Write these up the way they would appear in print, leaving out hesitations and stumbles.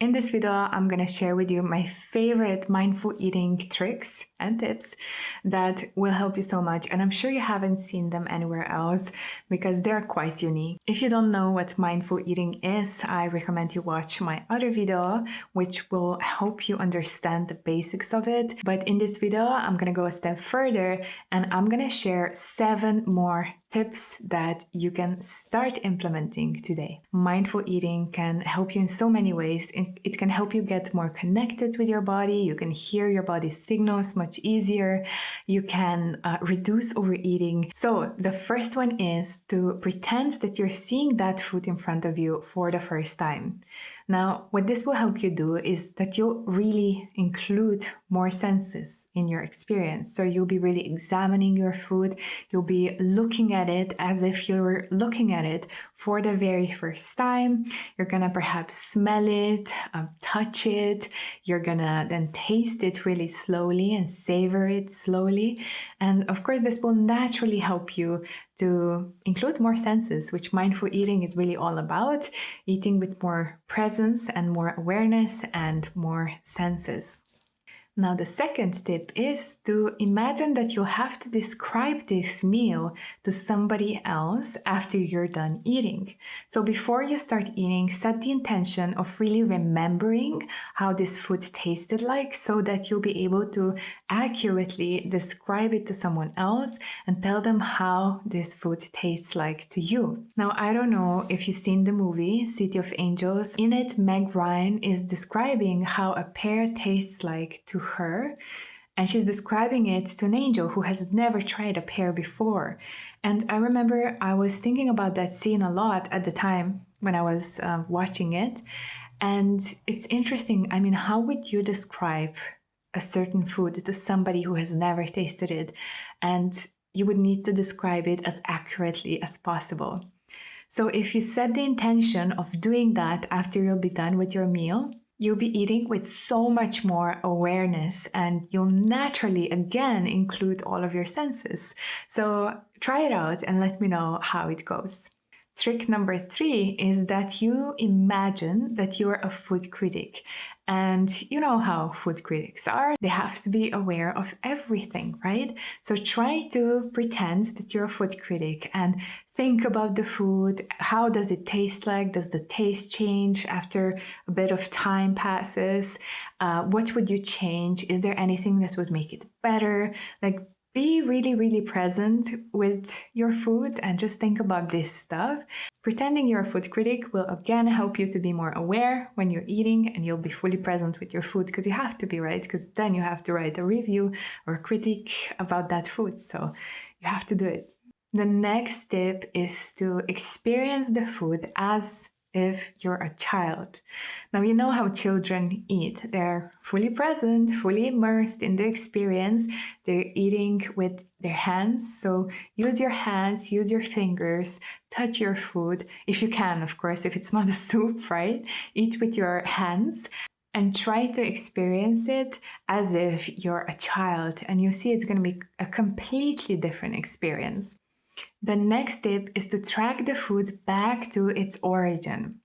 In this video, I'm going to share with you my favorite mindful eating tricks and tips that will help you so much. And I'm sure you haven't seen them anywhere else because they're quite unique. If you don't know what mindful eating is, I recommend you watch my other video, which will help you understand the basics of it. But in this video, I'm going to go a step further and I'm going to share 7 more tips that you can start implementing today. Mindful eating can help you in so many ways. It can help you get more connected with your body. You can hear your body's signals much easier. You can reduce overeating. So the first one is to pretend that you're seeing that food in front of you for the first time. Now, what this will help you do is that you'll really include more senses in your experience. So you'll be really examining your food. You'll be looking at it as if you're looking at it for the very first time. You're gonna perhaps smell it, touch it. You're gonna then taste it really slowly and savor it slowly. And of course, this will naturally help you to include more senses, which mindful eating is really all about, eating with more presence and more awareness and more senses. Now, the second tip is to imagine that you have to describe this meal to somebody else after you're done eating. So before you start eating, set the intention of really remembering how this food tasted like so that you'll be able to accurately describe it to someone else and tell them how this food tastes like to you. Now, I don't know if you've seen the movie City of Angels. In it, Meg Ryan is describing how a pear tastes like to her, and she's describing it to an angel who has never tried a pear before. And I remember I was thinking about that scene a lot at the time when I was watching it. And it's interesting. I mean, how would you describe a certain food to somebody who has never tasted it? And you would need to describe it as accurately as possible. So if you set the intention of doing that after you'll be done with your meal, you'll be eating with so much more awareness and you'll naturally again include all of your senses. So try it out and let me know how it goes. Trick number 3 is that you imagine that you're a food critic. And you know how food critics are. They have to be aware of everything, right? So try to pretend that you're a food critic and think about the food. How does it taste like? Does the taste change after a bit of time passes? What would you change? Is there anything that would make it better? Like, be really, really present with your food and just think about this stuff. Pretending you're a food critic will again help you to be more aware when you're eating and you'll be fully present with your food because you have to be, right? Because then you have to write a review or a critique about that food. So you have to do it. The next tip is to experience the food as if you're a child. Now, you know how children eat. They're fully present, fully immersed in the experience. They're eating with their hands. So use your hands, use your fingers, touch your food. If you can, of course, if it's not a soup, right? Eat with your hands and try to experience it as if you're a child. And you see it's going to be a completely different experience. The next tip is to track the food back to its origin.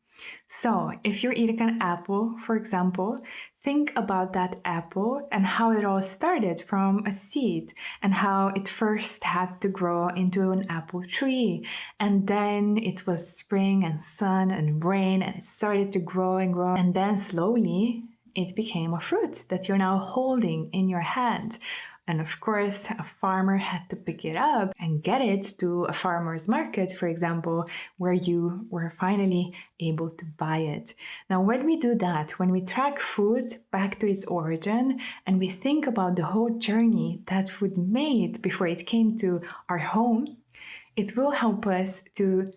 So if you're eating an apple, for example, think about that apple and how it all started from a seed and how it first had to grow into an apple tree. And then it was spring and sun and rain and it started to grow and grow. And then slowly it became a fruit that you're now holding in your hand. And of course, a farmer had to pick it up and get it to a farmer's market, for example, where you were finally able to buy it. Now, when we do that, when we track food back to its origin and we think about the whole journey that food made before it came to our home, it will help us to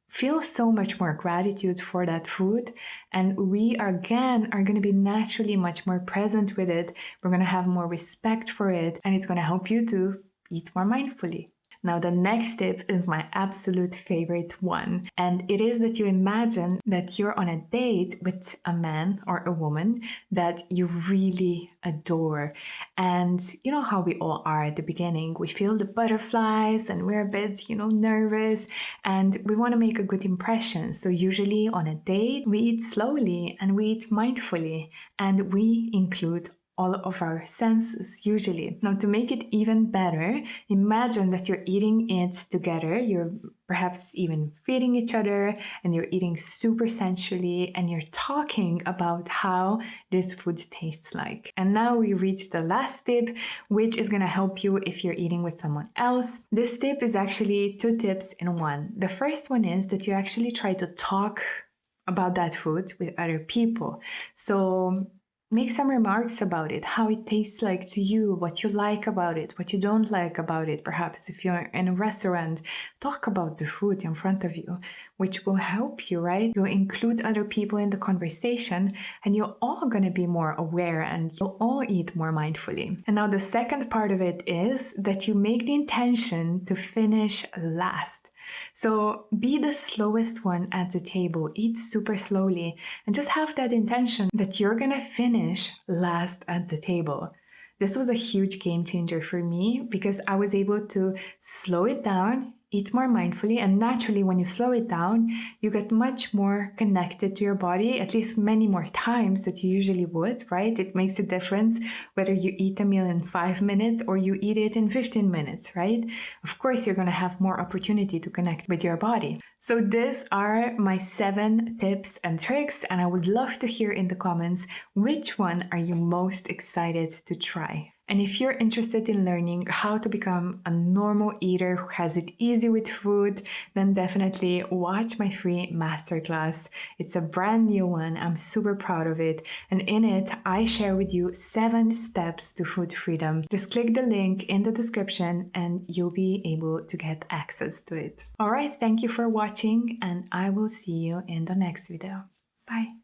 feel so much more gratitude for that food, and we are going to be naturally much more present with it. We're going to have more respect for it, and it's going to help you to eat more mindfully. Now, the next tip is my absolute favorite one, and it is that you imagine that you're on a date with a man or a woman that you really adore. And you know how we all are at the beginning. We feel the butterflies and we're a bit, nervous, and we want to make a good impression. So usually on a date, we eat slowly and we eat mindfully, and we include all of our senses usually. Now, to make it even better, imagine that you're eating it together. You're perhaps even feeding each other, and you're eating super sensually, and you're talking about how this food tastes like. And now we reach the last tip, which is going to help you if you're eating with someone else. This tip is actually 2 tips in one. The first one is that you actually try to talk about that food with other people. So make some remarks about it, how it tastes like to you, what you like about it, what you don't like about it. Perhaps if you're in a restaurant, talk about the food in front of you, which will help you, right? You'll include other people in the conversation, and you're all going to be more aware, and you'll all eat more mindfully. And now the second part of it is that you make the intention to finish last. So be the slowest one at the table, eat super slowly, and just have that intention that you're gonna finish last at the table. This was a huge game changer for me because I was able to slow it down, eat more mindfully, and naturally when you slow it down, you get much more connected to your body, at least many more times that you usually would, right? It makes a difference whether you eat a meal in 5 minutes or you eat it in 15 minutes, right? Of course, you're gonna have more opportunity to connect with your body. So these are my 7 tips and tricks, and I would love to hear in the comments which one are you most excited to try. And if you're interested in learning how to become a normal eater who has it easy with food, then definitely watch my free masterclass. It's a brand new one. I'm super proud of it. And in it, I share with you 7 steps to food freedom. Just click the link in the description and you'll be able to get access to it. All right, thank you for watching, and I will see you in the next video. Bye.